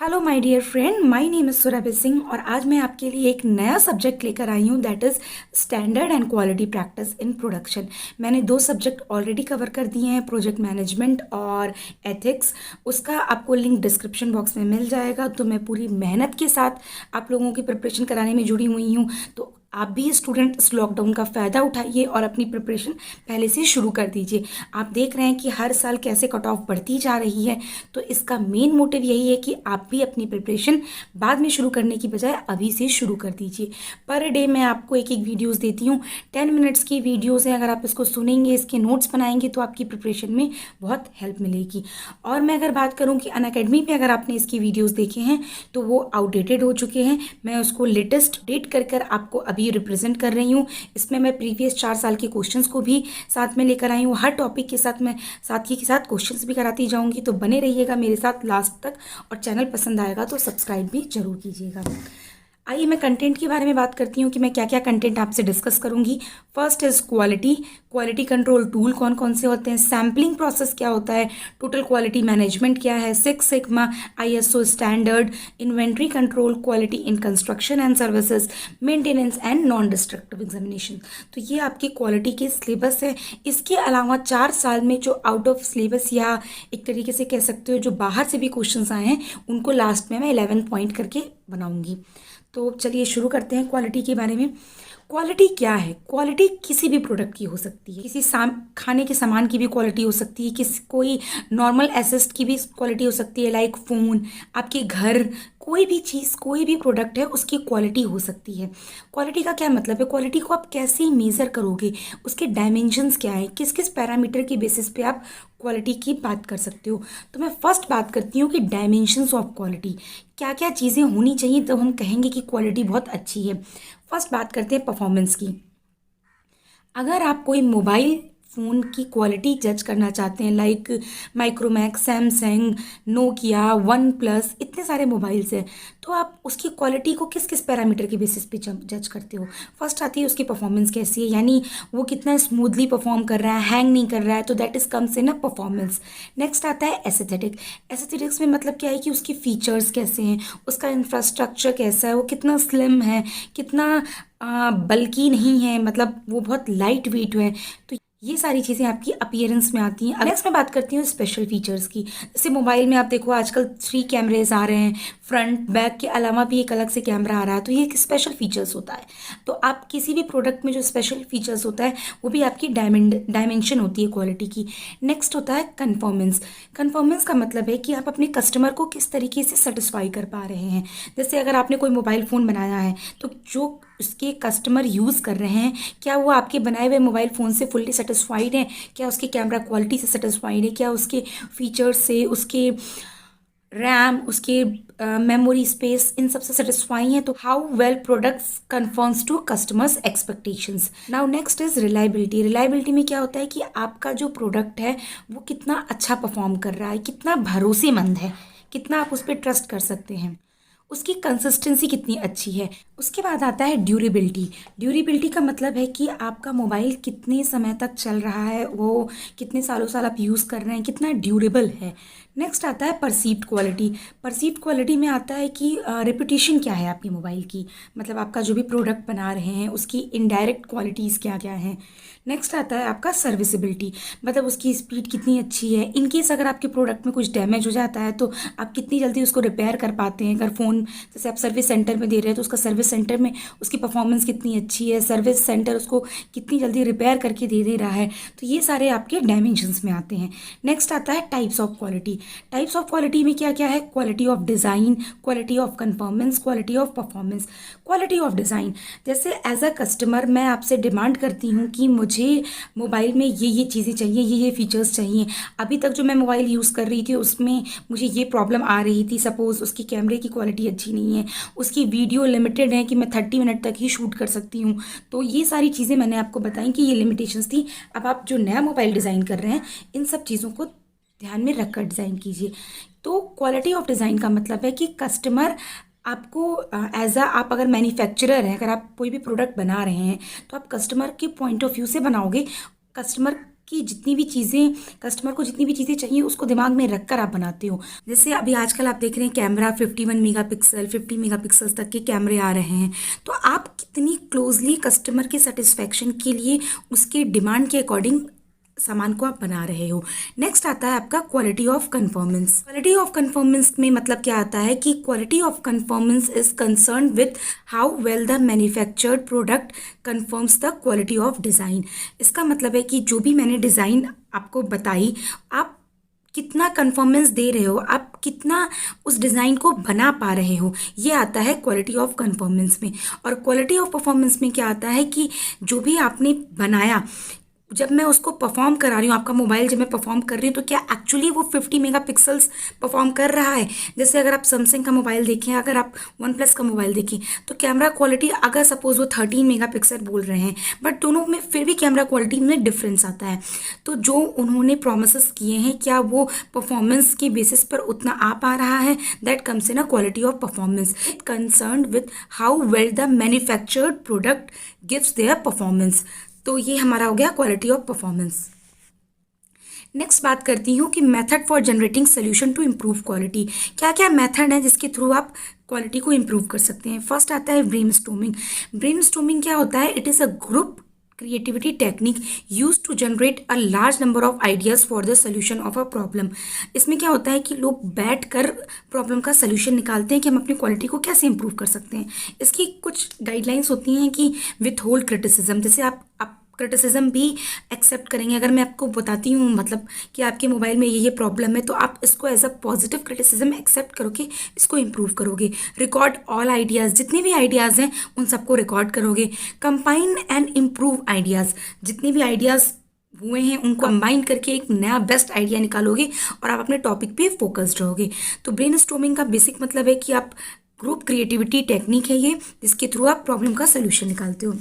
Hello my dear friend, my name is Surabhi Singh और आज मैं आपके लिए एक नया सब्जेक्ट लेकर आई हूँ that is standard and quality practice in production. मैंने दो सब्जेक्ट ऑलरेडी कवर कर दिए हैं, प्रोजेक्ट मैनेजमेंट और एथिक्स। उसका आपको लिंक डिस्क्रिप्शन बॉक्स में मिल जाएगा। तो मैं पूरी मेहनत के साथ आप लोगों की प्रिपरेशन कराने में जुड़ी हुई हूँ। तो आप भी स्टूडेंट इस लॉकडाउन का फ़ायदा उठाइए और अपनी प्रिपरेशन पहले से शुरू कर दीजिए। आप देख रहे हैं कि हर साल कैसे कट ऑफ बढ़ती जा रही है, तो इसका मेन मोटिव यही है कि आप भी अपनी प्रिपरेशन बाद में शुरू करने की बजाय अभी से शुरू कर दीजिए। पर डे मैं आपको एक एक वीडियोस देती हूँ, 10 मिनट्स की वीडियोस हैं। अगर आप इसको सुनेंगे, इसके नोट्स बनाएंगे तो आपकी प्रिपरेशन में बहुत हेल्प मिलेगी। और मैं अगर बात करूँ कि अनअकैडमी पे अगर आपने इसकी वीडियोस देखे हैं तो वो आउटडेटेड हो चुके हैं। मैं उसको लेटेस्ट डेट कर कर आपको अभी रिप्रेजेंट कर रही हूँ। इसमें मैं प्रीवियस 4 साल के क्वेश्चंस को भी साथ में लेकर आई हूँ। हर टॉपिक के साथ मैं साथ ही के साथ क्वेश्चंस भी कराती जाऊंगी। तो बने रहिएगा मेरे साथ लास्ट तक, और चैनल पसंद आएगा तो सब्सक्राइब भी जरूर कीजिएगा। आइए मैं कंटेंट के बारे में बात करती हूँ कि मैं क्या क्या कंटेंट आपसे डिस्कस करूंगी। First is quality, quality control tool कौन कौन से होते हैं, सैम्पलिंग प्रोसेस क्या होता है, टोटल क्वालिटी मैनेजमेंट क्या है, six sigma, ISO standard, inventory control, quality in construction and services, maintenance and non destructive examination. तो ये आपकी क्वालिटी के सिलेबस है। इसके अलावा 4 साल में जो आउट ऑफ सिलेबस या एक तरीके से कह सकते हो जो बाहर से भी क्वेश्चंस आए हैं, उनको लास्ट में मैं 11 पॉइंट करके बनाऊंगी। तो चलिए शुरू करते हैं क्वालिटी के बारे में। क्वालिटी क्या है? क्वालिटी किसी भी प्रोडक्ट की हो सकती है, किसी खाने के सामान की भी क्वालिटी हो सकती है, किसी कोई नॉर्मल एसेट की भी क्वालिटी हो सकती है, लाइक फ़ोन, आपके घर, कोई भी चीज़, कोई भी प्रोडक्ट है उसकी क्वालिटी हो सकती है। क्वालिटी का क्या मतलब है? क्वालिटी को आप कैसे मेज़र करोगे, उसके डायमेंशंस क्या है, किस किस पैरामीटर के बेसिस पे आप क्वालिटी की बात कर सकते हो। तो मैं फर्स्ट बात करती हूँ कि डायमेंशंस ऑफ क्वालिटी, क्या क्या चीज़ें होनी चाहिए तो हम कहेंगे कि क्वालिटी बहुत अच्छी है। फर्स्ट बात करते हैं परफॉर्मेंस की। अगर आप कोई मोबाइल फ़ोन की क्वालिटी जज करना चाहते हैं, like Micromax, Samsung, Nokia, one plus, इतने सारे मोबाइल्स हैं, तो आप उसकी क्वालिटी को किस किस पैरामीटर के बेसिस पे जज करते हो? फर्स्ट आती है उसकी परफॉर्मेंस कैसी है, यानी वो कितना स्मूथली परफॉर्म कर रहा है, हैंग नहीं कर रहा है, तो that is comes in a performance. Next आता है एस्थेटिक। एस्थेटिक्स में मतलब क्या है कि उसके फीचर्स कैसे हैं, उसका इंफ्रास्ट्रक्चर कैसा है, वो कितना स्लिम है, कितना बल्कि नहीं है, मतलब वो बहुत लाइट वेट है। तो ये सारी चीज़ें आपकी अपीयरेंस में आती हैं। नेक्स्ट मैं बात करती हूँ स्पेशल फीचर्स की। जैसे मोबाइल में आप देखो आजकल 3 कैमरेज आ रहे हैं, फ्रंट बैक के अलावा भी एक अलग से कैमरा आ रहा है, तो ये एक स्पेशल फीचर्स होता है। तो आप किसी भी प्रोडक्ट में जो स्पेशल फीचर्स होता है वो भी आपकी डायमेंशन होती है क्वालिटी की। नेक्स्ट होता है कन्फर्मेंस। कन्फर्मेंस का मतलब है कि आप अपने कस्टमर को किस तरीके से सेटिस्फाई कर पा रहे हैं। जैसे अगर आपने कोई मोबाइल फ़ोन बनाया है तो जो उसके कस्टमर यूज़ कर रहे हैं, क्या वो आपके बनाए हुए मोबाइल फ़ोन से फुल्ली सेटिस्फाइड हैं, क्या उसके कैमरा क्वालिटी से सेटिस्फाइड है, क्या उसके फीचर्स से, उसके रैम, उसके मेमोरी स्पेस, इन सब से सेटिस्फाई है। तो how well products conforms to customers expectations. Now next is reliability. Reliability में क्या होता है कि आपका जो प्रोडक्ट है वो कितना अच्छा परफॉर्म कर रहा है, कितना भरोसेमंद है, कितना आप उस पर ट्रस्ट कर सकते हैं, उसकी कंसिस्टेंसी कितनी अच्छी है। उसके बाद आता है ड्यूरेबिलिटी। ड्यूरेबिलिटी का मतलब है कि आपका मोबाइल कितने समय तक चल रहा है, वो कितने सालों साल आप यूज़ कर रहे हैं, कितना ड्यूरेबल है। नेक्स्ट आता है परसीव्ड क्वालिटी। परसीव्ड क्वालिटी में आता है कि रेपुटेशन क्या है आपके मोबाइल की, मतलब आपका जो भी प्रोडक्ट बना रहे हैं उसकी इनडायरेक्ट क्वालिटीज़ क्या क्या हैं। नेक्स्ट आता है आपका सर्विसिबिलिटी, मतलब उसकी स्पीड कितनी अच्छी है। इन केस अगर आपके प्रोडक्ट में कुछ डैमेज हो जाता है तो आप कितनी जल्दी उसको रिपेयर कर पाते हैं। अगर फ़ोन जैसे आप सर्विस सेंटर में दे रहे हैं तो उसका सर्विस सेंटर में उसकी परफॉर्मेंस कितनी अच्छी है, सर्विस सेंटर उसको कितनी जल्दी रिपेयर करके दे रहा है। तो ये सारे आपके डायमेंशंस में आते हैं। नेक्स्ट आता है types of quality. Types of quality में क्या क्या है? Quality of design, quality of conformance, quality of performance. Quality of design, जैसे एज अ कस्टमर मैं आपसे डिमांड करती हूँ कि मुझे मोबाइल में ये चीज़ें चाहिए, ये फीचर्स चाहिए। अभी तक जो मैं मोबाइल यूज़ कर रही थी उसमें मुझे ये प्रॉब्लम आ रही थी, सपोज़ उसकी कैमरे की क्वालिटी अच्छी नहीं है, उसकी वीडियो लिमिटेड है कि मैं 30 मिनट तक ही शूट कर सकती हूँ। तो ये सारी चीज़ें मैंने आपको बताई कि ये लिमिटेशंस थी। अब आप जो नया मोबाइल डिज़ाइन कर रहे हैं इन सब चीज़ों को ध्यान में रखकर डिज़ाइन कीजिए। तो क्वालिटी ऑफ डिज़ाइन का मतलब है कि कस्टमर आपको एज अ, आप अगर मैन्युफैक्चरर हैं, अगर आप कोई भी प्रोडक्ट बना रहे हैं तो आप कस्टमर के पॉइंट ऑफ व्यू से बनाओगे, कस्टमर कि जितनी भी चीज़ें कस्टमर को जितनी भी चीज़ें चाहिए उसको दिमाग में रख कर आप बनाते हो। जैसे अभी आजकल आप देख रहे हैं कैमरा 51 मेगापिक्सल 50 मेगापिक्सल तक के कैमरे आ रहे हैं, तो आप कितनी क्लोजली कस्टमर के सेटिस्फेक्शन के लिए उसके डिमांड के अकॉर्डिंग सामान को आप बना रहे हो। नेक्स्ट आता है आपका quality of conformance. Quality of conformance में मतलब क्या आता है कि quality of conformance is concern with how well the manufactured product confirms the quality of design. इसका मतलब है कि जो भी मैंने डिज़ाइन आपको बताई, आप कितना कन्फर्मेंस दे रहे हो, आप कितना उस डिज़ाइन को बना पा रहे हो, ये आता है क्वालिटी ऑफ कन्फर्मेंस में। और क्वालिटी ऑफ परफॉर्मेंस में क्या आता है कि जो भी आपने बनाया, जब मैं उसको परफॉर्म करा रही हूँ, आपका मोबाइल जब मैं परफॉर्म कर रही हूँ, तो क्या एक्चुअली वो 50 मेगापिक्सल्स परफॉर्म कर रहा है। जैसे अगर आप सैमसंग का मोबाइल देखें, अगर आप वन प्लस का मोबाइल देखें, तो कैमरा क्वालिटी अगर सपोज वो 13 मेगापिक्सल बोल रहे हैं, बट दोनों में फिर भी कैमरा क्वालिटी में डिफरेंस आता है। तो जो उन्होंने प्रोमिसेस किए हैं, क्या वो परफॉर्मेंस के बेसिस पर उतना आ पा रहा है, that comes in a quality of performance. It concern with how well the manufactured product gives their performance. तो ये हमारा हो गया क्वालिटी ऑफ परफॉर्मेंस। नेक्स्ट बात करती हूँ कि method for generating solution to improve quality. क्या क्या मेथड है जिसके थ्रू आप क्वालिटी को इम्प्रूव कर सकते हैं। फर्स्ट आता है ब्रेनस्टॉर्मिंग। ब्रेनस्टॉर्मिंग क्या होता है? It is a group creativity technique used to generate a large number of ideas for the solution of a problem। इसमें क्या होता है कि लोग बैठ कर प्रॉब्लम का सोल्यूशन निकालते हैं कि हम अपनी क्वालिटी को कैसे इंप्रूव कर सकते हैं। इसकी कुछ गाइडलाइंस होती हैं कि विथ होल्ड क्रिटिसिज्म, जैसे आप क्रिटिसिज्म भी एक्सेप्ट करेंगे। अगर मैं आपको बताती हूँ मतलब कि आपके मोबाइल में ये प्रॉब्लम है, तो आप इसको as a positive criticism accept करोगे, इसको इम्प्रूव करोगे। रिकॉर्ड ऑल आइडियाज़, जितने भी आइडियाज़ हैं उन सबको रिकॉर्ड करोगे। कंबाइन एंड इम्प्रूव आइडियाज़, जितने भी आइडियाज़ हुए हैं उनको कंबाइन करके एक नया बेस्ट आइडिया निकालोगे और आप अपने टॉपिक पे फोकस्ड रहोगे। तो ब्रेनस्टॉर्मिंग का बेसिक मतलब है कि आप ग्रुप क्रिएटिविटी टेक्निक है ये, जिसके थ्रू आप प्रॉब्लम का सोल्यूशन निकालते हो।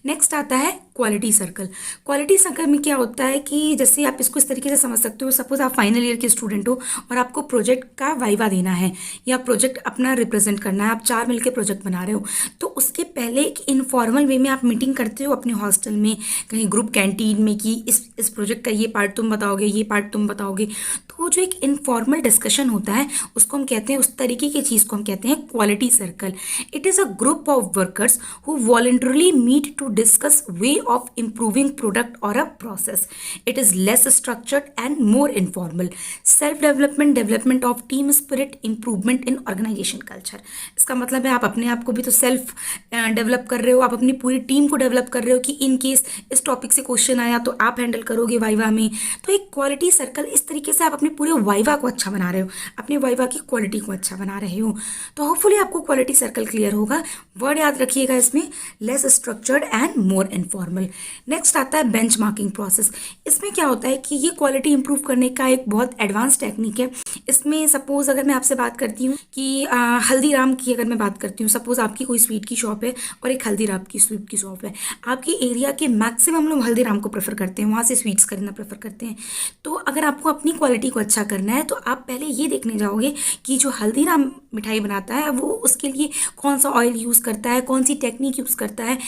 नेक्स्ट आता है क्वालिटी सर्कल। क्वालिटी सर्कल में क्या होता है कि जैसे आप इसको इस तरीके से समझ सकते हो, सपोज आप फाइनल ईयर के स्टूडेंट हो और आपको प्रोजेक्ट का वाइवा देना है या प्रोजेक्ट अपना रिप्रेजेंट करना है, आप 4 मिलकर प्रोजेक्ट बना रहे हो, तो उसके पहले एक इनफॉर्मल वे में आप मीटिंग करते हो अपने हॉस्टल में, कहीं ग्रुप कैंटीन में, कि इस प्रोजेक्ट का ये पार्ट तुम बताओगे, ये पार्ट तुम बताओगे। तो वो जो एक इनफॉर्मल डिस्कशन होता है उसको हम कहते हैं, उस तरीके की चीज़ को हम कहते हैं quality circle. It is a group of workers who voluntarily meet to discuss way of improving product or a process. It is less structured and more informal. Self development, development of team spirit, improvement in organization culture। इसका मतलब है आप अपने आप को भी तो self develop कर रहे हो, आप अपनी पूरी टीम को डेवलप कर रहे हो कि इन केस इस टॉपिक से क्वेश्चन आया तो आप हैंडल करोगे वाइवा में। तो एक क्वालिटी सर्कल, इस तरीके से आप अपने पूरे वाइवा को अच्छा बना रहे हो, अपने वाइवा की क्वालिटी को अच्छा बना रहे हो। तो होपफुली आपको क्वालिटी सर्कल क्लियर होगा। वर्ड याद रखिएगा इसमें, less structured and more informal. Next आता है बेंचमार्किंग प्रोसेस। इसमें क्या होता है कि ये क्वालिटी इंप्रूव करने का एक बहुत एडवांस टेक्निक है। इसमें सपोज अगर मैं आपसे बात करती हूँ कि हल्दीराम की अगर मैं बात करती हूँ, सपोज आपकी कोई स्वीट की शॉप है और एक हल्दीराम की स्वीट की शॉप है, आपकी एरिया के मैक्सिमम लोग हल्दीराम को प्रेफर करते हैं, वहाँ से स्वीट्स खरीदना प्रेफर करते हैं। तो अगर आपको अपनी क्वालिटी को अच्छा करना है तो आप पहले ये देखने जाओगे कि जो हल्दीराम मिठाई बनाता है वो उसके लिए कौन सा ऑयल यूज़ करता है, कौन सी टेक्निक यूज़ करता है,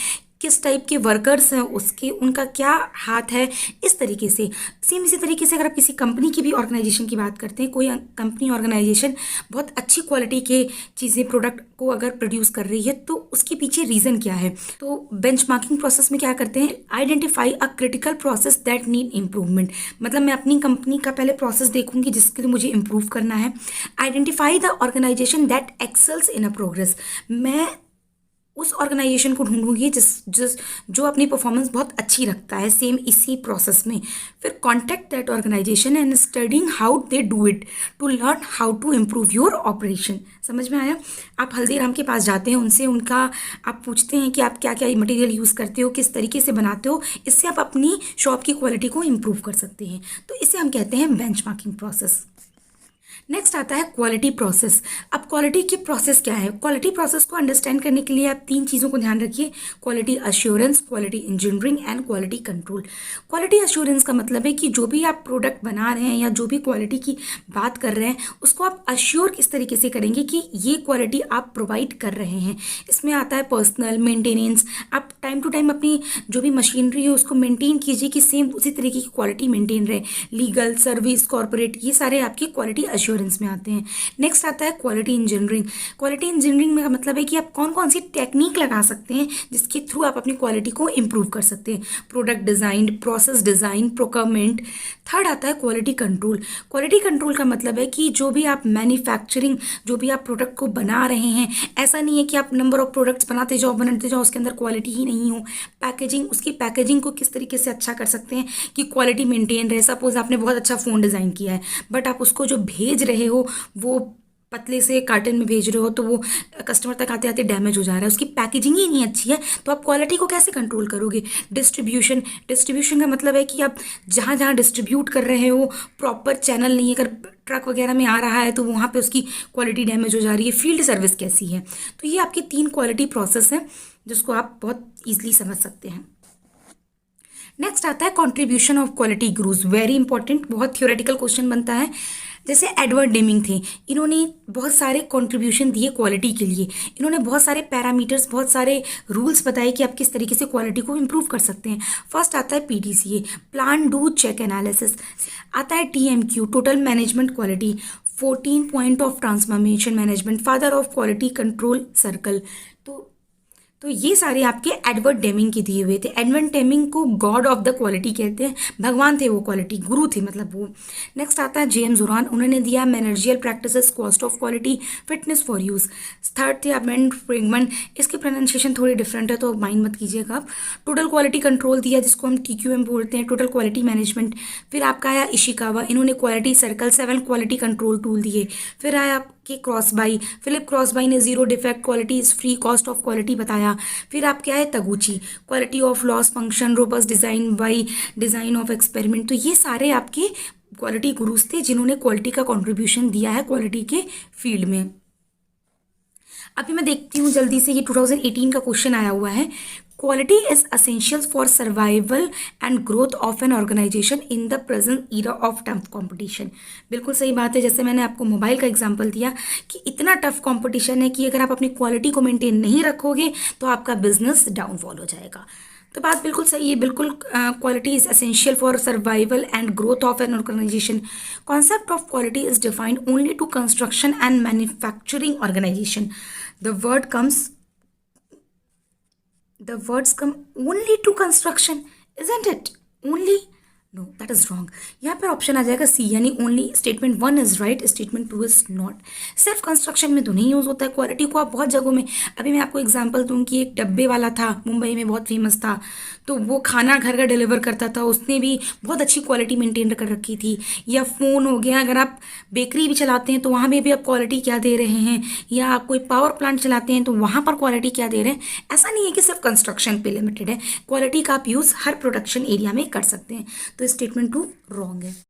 किस टाइप के वर्कर्स हैं उसके, उनका क्या हाथ है, इस तरीके से। सेम इसी तरीके से अगर आप किसी कंपनी की भी ऑर्गेनाइजेशन की बात करते हैं, कोई कंपनी ऑर्गेनाइजेशन बहुत अच्छी क्वालिटी के चीज़ें प्रोडक्ट को अगर प्रोड्यूस कर रही है तो उसके पीछे रीज़न क्या है। तो बेंचमार्किंग प्रोसेस में क्या करते हैं, identify a critical process that need improvement. मतलब मैं अपनी कंपनी का पहले प्रोसेस देखूंगी जिसके लिए मुझे इम्प्रूव करना है। Identify the organisation that excels in a progress. मैं उस ऑर्गेनाइजेशन को ढूंढूंगी जो अपनी परफॉर्मेंस बहुत अच्छी रखता है सेम इसी प्रोसेस में। फिर contact that organisation and studying how they do it to learn how to improve your operation. समझ में आया? आप हल्दीराम के पास जाते हैं, उनसे उनका आप पूछते हैं कि आप क्या क्या मटेरियल यूज़ करते हो, किस तरीके से बनाते हो, इससे आप अपनी शॉप की क्वालिटी को इम्प्रूव कर सकते हैं। तो इसे हम कहते हैं बेंचमार्किंग प्रोसेस। नेक्स्ट आता है क्वालिटी प्रोसेस। अब क्वालिटी की प्रोसेस क्या है? क्वालिटी प्रोसेस को अंडरस्टैंड करने के लिए आप तीन चीज़ों को ध्यान रखिए: quality assurance, quality engineering and quality control. Quality assurance का मतलब है कि जो भी आप प्रोडक्ट बना रहे हैं या जो भी क्वालिटी की बात कर रहे हैं उसको आप अश्योर किस तरीके से करेंगे कि ये क्वालिटी आप प्रोवाइड कर रहे हैं। इसमें आता है पर्सनल मेंटेनेंस। आप टाइम टू टाइम अपनी जो भी मशीनरी है उसको मेंटेन कीजिए कि सेम उसी तरीके की क्वालिटी मेंटेन रहे। लीगल, सर्विस, कॉर्पोरेट, ये सारे आपकी क्वालिटी अश्योरेंस में आते हैं। नेक्स्ट आता है क्वालिटी इंजीनियरिंग। क्वालिटी इंजीनियरिंग में का मतलब है कि आप कौन कौन सी टेक्निक लगा सकते हैं जिसके थ्रू आप अपनी क्वालिटी को इम्प्रूव कर सकते हैं। Product design, process design, procurement. Third आता है क्वालिटी कंट्रोल। क्वालिटी कंट्रोल का मतलब है कि जो भी आप मैन्युफैक्चरिंग, जो भी आप प्रोडक्ट को बना रहे हैं, ऐसा नहीं है कि आप नंबर ऑफ प्रोडक्ट्स बनाते जाओ उसके अंदर क्वालिटी ही नहीं हो। पैकेजिंग, उसकी पैकेजिंग को किस तरीके से अच्छा कर सकते हैं कि क्वालिटी मेंटेन रहे। सपोज आपने बहुत अच्छा फ़ोन डिज़ाइन किया है बट आप उसको जो भेज रहे हो वो पतले से कार्टन में भेज रहे हो तो वो कस्टमर तक आते आते डैमेज हो जा रहा है, उसकी पैकेजिंग ही नहीं अच्छी है, तो आप क्वालिटी को कैसे कंट्रोल करोगे। डिस्ट्रीब्यूशन। डिस्ट्रीब्यूशन का मतलब है कि आप जहाँ जहाँ डिस्ट्रीब्यूट कर रहे हो प्रॉपर चैनल नहीं है, अगर ट्रक वगैरह में आ रहा है तो वहाँ पे उसकी क्वालिटी डैमेज हो जा रही है। फील्ड सर्विस कैसी है। तो ये आपकी तीन क्वालिटी प्रोसेस हैं जिसको आप बहुत ईजिली समझ सकते हैं। नेक्स्ट आता है contribution of quality gurus. Very important, बहुत थियोरेटिकल क्वेश्चन बनता है। जैसे एडवर्ड डेमिंग थे, इन्होंने बहुत सारे कंट्रीब्यूशन दिए क्वालिटी के लिए। इन्होंने बहुत सारे पैरामीटर्स, बहुत सारे रूल्स बताए कि आप किस तरीके से क्वालिटी को इम्प्रूव कर सकते हैं। फर्स्ट आता है PDCA, plan do check analysis. आता है TMQ, total management quality. 14 point of transformation management, father of quality control circle. तो ये सारे आपके एडवर्ड डेमिंग के दिए हुए थे। एडवर्ड डेमिंग को गॉड ऑफ द क्वालिटी कहते हैं, भगवान थे वो, क्वालिटी गुरु थे मतलब वो। नेक्स्ट आता है जेम्स जुरान, उन्होंने दिया managerial practices, cost of quality, fitness for use. Third थे अमेंड फ्रेगमेंट, इसकी प्रोनाउंसिएशन थोड़ी डिफरेंट है तो माइंड मत कीजिएगा आप। टोटल क्वालिटी कंट्रोल दिया जिसको हम TQM बोलते हैं, टोटल क्वालिटी मैनेजमेंट। फिर आपका आया इशिकावा, इन्होंने quality circle, 7 quality control tool दिए। फिर आया आपके क्रॉसबाई, फिलिप क्रॉसबाई ने zero defect, quality is free, cost of quality बताया। फिर आप क्या है Taguchi, quality of loss function, robust design by design of experiment. तो ये सारे आपके क्वालिटी गुरुज थे जिन्होंने क्वालिटी का कंट्रीब्यूशन दिया है क्वालिटी के फील्ड में। अभी मैं देखती हूँ जल्दी से, ये 2018 का क्वेश्चन आया हुआ है। Quality is essential for survival and growth of an organisation in the present era of tough competition. बिल्कुल सही बात है, जैसे मैंने आपको मोबाइल का एग्जांपल दिया कि इतना टफ कॉम्पिटिशन है कि अगर आप अपनी क्वालिटी को मेंटेन नहीं रखोगे तो आपका बिजनेस डाउनफॉल हो जाएगा। तो बात बिल्कुल सही है, बिल्कुल। Quality is essential for survival and growth of an organisation. Concept of quality is defined only to construction and manufacturing organisation. The word comes The words come only to construction, isn't it? Only? No, that is wrong. यहाँ पर option आ जाएगा C, यानी only. Statement 1 is right, statement 2 is not. सिर्फ construction में तो नहीं use होता है क्वालिटी को, आप बहुत जगहों में। अभी मैं आपको एग्जांपल दूं कि एक डब्बे वाला था, मुंबई में बहुत फेमस था, तो वो खाना घर का डिलीवर करता था, उसने भी बहुत अच्छी क्वालिटी मेंटेन कर रखी थी। या फ़ोन हो गया, अगर आप बेकरी भी चलाते हैं तो वहाँ में भी आप क्वालिटी क्या दे रहे हैं, या आप कोई पावर प्लांट चलाते हैं तो वहाँ पर क्वालिटी क्या दे रहे हैं। ऐसा नहीं है कि सिर्फ कंस्ट्रक्शन पे लिमिटेड है, क्वालिटी का आप यूज़ हर प्रोडक्शन एरिया में कर सकते हैं। तो स्टेटमेंट 2 रॉन्ग है।